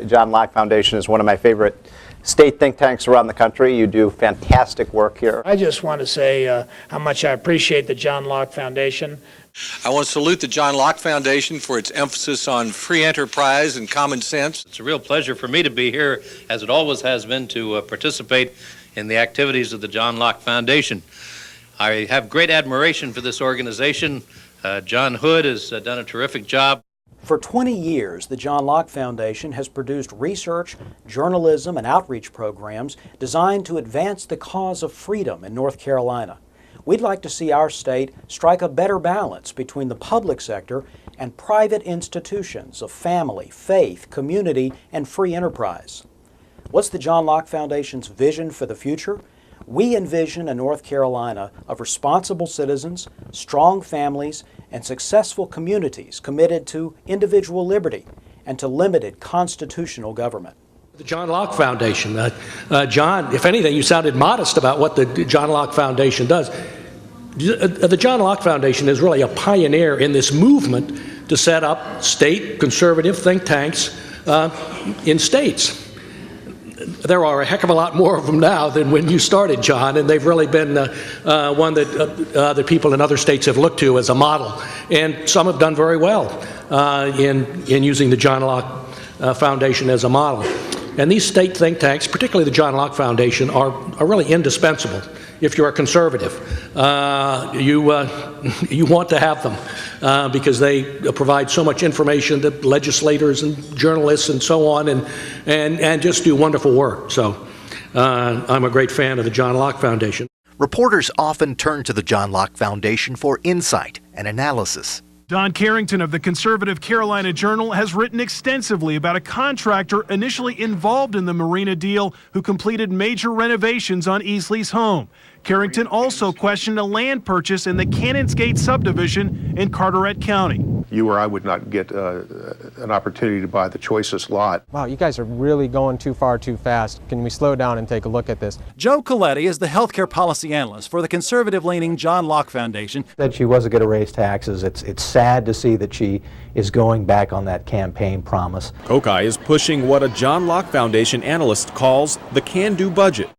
John Locke Foundation is one of my favorite state think tanks around the country. You do fantastic work here. I just want to say how much I appreciate the John Locke Foundation. I want to salute the John Locke Foundation for its emphasis on free enterprise and common sense. It's a real pleasure for me to be here, as it always has been, to participate in the activities of the John Locke Foundation. I have great admiration for this organization. John Hood has done a terrific job. For 20 years, the John Locke Foundation has produced research, journalism, and outreach programs designed to advance the cause of freedom in North Carolina. We'd like to see our state strike a better balance between the public sector and private institutions of family, faith, community, and free enterprise. What's the John Locke Foundation's vision for the future? We envision a North Carolina of responsible citizens, strong families, and successful communities committed to individual liberty and to limited constitutional government. The John Locke Foundation. John, if anything, you sounded modest about what the John Locke Foundation does. The John Locke Foundation is really a pioneer in this movement to set up state conservative think tanks in states. There are a heck of a lot more of them now than when you started, John, and they've really been one that other people in other states have looked to as a model. And some have done very well in using the John Locke Foundation as a model. And these state think tanks, particularly the John Locke Foundation, are really indispensable if you're a conservative. You want to have them because they provide so much information to legislators and journalists and so on, and just do wonderful work. So I'm a great fan of the John Locke Foundation. Reporters often turn to the John Locke Foundation for insight and analysis. Don Carrington of the conservative Carolina Journal has written extensively about a contractor initially involved in the Marina deal who completed major renovations on Easley's home. Carrington also questioned a land purchase in the Cannonsgate subdivision in Carteret County. You or I would not get an opportunity to buy the choicest lot. Wow, you guys are really going too far too fast. Can we slow down and take a look at this? Joe Coletti is the healthcare policy analyst for the conservative-leaning John Locke Foundation. That she wasn't going to raise taxes. It's sad to see that she is going back on that campaign promise. Kokai is pushing what a John Locke Foundation analyst calls the can-do budget.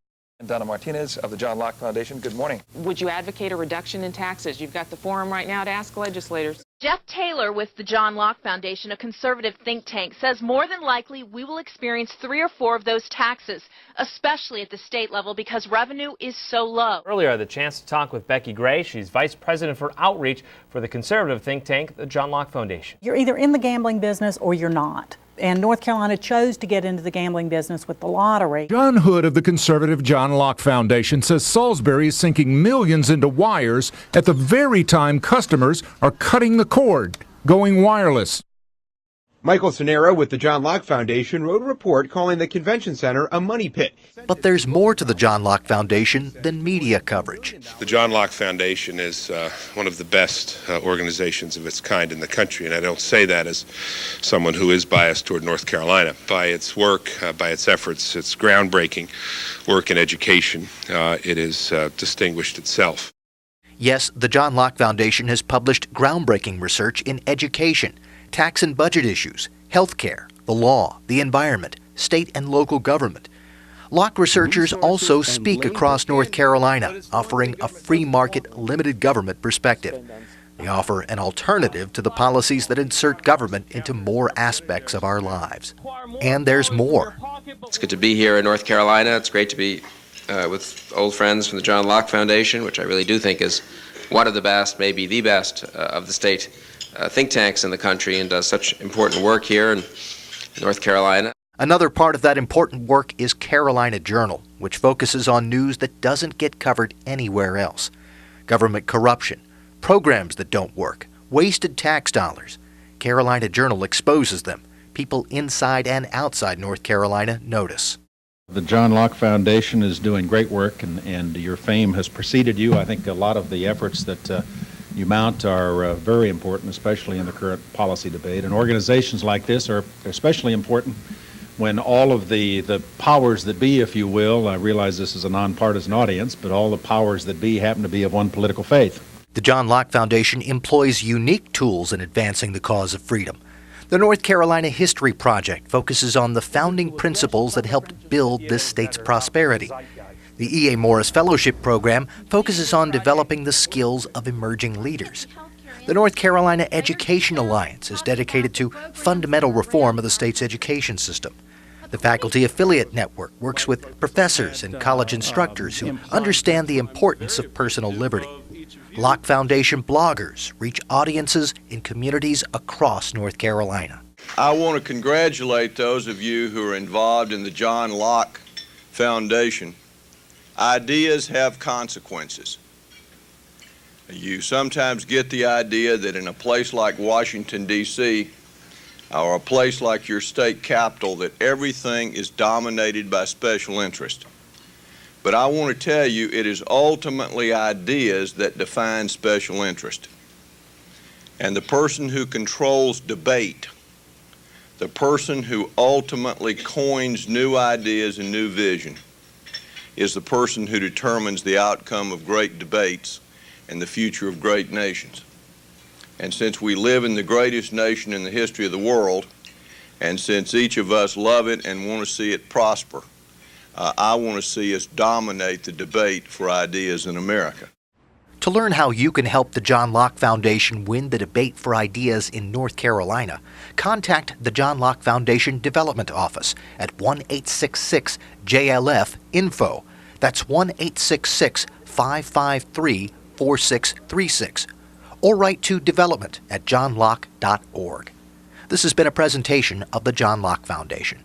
Donna Martinez of the John Locke Foundation, good morning. Would you advocate a reduction in taxes? You've got the forum right now to ask legislators. Jeff Taylor with the John Locke Foundation, a conservative think tank, says more than likely we will experience 3 or 4 of those taxes, especially at the state level because revenue is so low. Earlier, I had the chance to talk with Becky Gray. She's Vice President for Outreach for the conservative think tank, the John Locke Foundation. You're either in the gambling business or you're not. And North Carolina chose to get into the gambling business with the lottery. John Hood of the conservative John Locke Foundation says Salisbury is sinking millions into wires at the very time customers are cutting the cord, going wireless. Michael Sonera with the John Locke Foundation wrote a report calling the convention center a money pit. But there's more to the John Locke Foundation than media coverage. The John Locke Foundation is one of the best organizations of its kind in the country, and I don't say that as someone who is biased toward North Carolina. By its work, by its efforts, its groundbreaking work in education, it has distinguished itself. Yes, the John Locke Foundation has published groundbreaking research in education, tax and budget issues, health care, the law, the environment, state and local government. Locke researchers also speak across North Carolina, offering a free market, limited government perspective. They offer an alternative to the policies that insert government into more aspects of our lives. And there's more. It's good to be here in North Carolina. It's great to be with old friends from the John Locke Foundation, which I really do think is one of the best, maybe the best of the state think tanks in the country, and does such important work here in North Carolina. Another part of that important work is Carolina Journal, which focuses on news that doesn't get covered anywhere else. Government corruption, programs that don't work, wasted tax dollars. Carolina Journal exposes them. People inside and outside North Carolina notice. The John Locke Foundation is doing great work, and your fame has preceded you. I think a lot of the efforts that you mount are very important, especially in the current policy debate. And organizations like this are especially important when all of the powers that be, if you will, I realize this is a nonpartisan audience, but all the powers that be happen to be of one political faith. The John Locke Foundation employs unique tools in advancing the cause of freedom. The North Carolina History Project focuses on the founding principles that helped build this state's prosperity. The E.A. Morris Fellowship Program focuses on developing the skills of emerging leaders. The North Carolina Education Alliance is dedicated to fundamental reform of the state's education system. The Faculty Affiliate Network works with professors and college instructors who understand the importance of personal liberty. Locke Foundation bloggers reach audiences in communities across North Carolina. I want to congratulate those of you who are involved in the John Locke Foundation. Ideas have consequences. You sometimes get the idea that in a place like Washington, D.C., or a place like your state capital, that everything is dominated by special interest. But I want to tell you, it is ultimately ideas that define special interest. And the person who controls debate, the person who ultimately coins new ideas and new vision, is the person who determines the outcome of great debates and the future of great nations. And since we live in the greatest nation in the history of the world, and since each of us love it and want to see it prosper, I want to see us dominate the debate for ideas in America. To learn how you can help the John Locke Foundation win the debate for ideas in North Carolina, contact the John Locke Foundation Development Office at 1-866-JLF-INFO. That's 1-866-553-4636. Or write to development@johnlocke.org. This has been a presentation of the John Locke Foundation.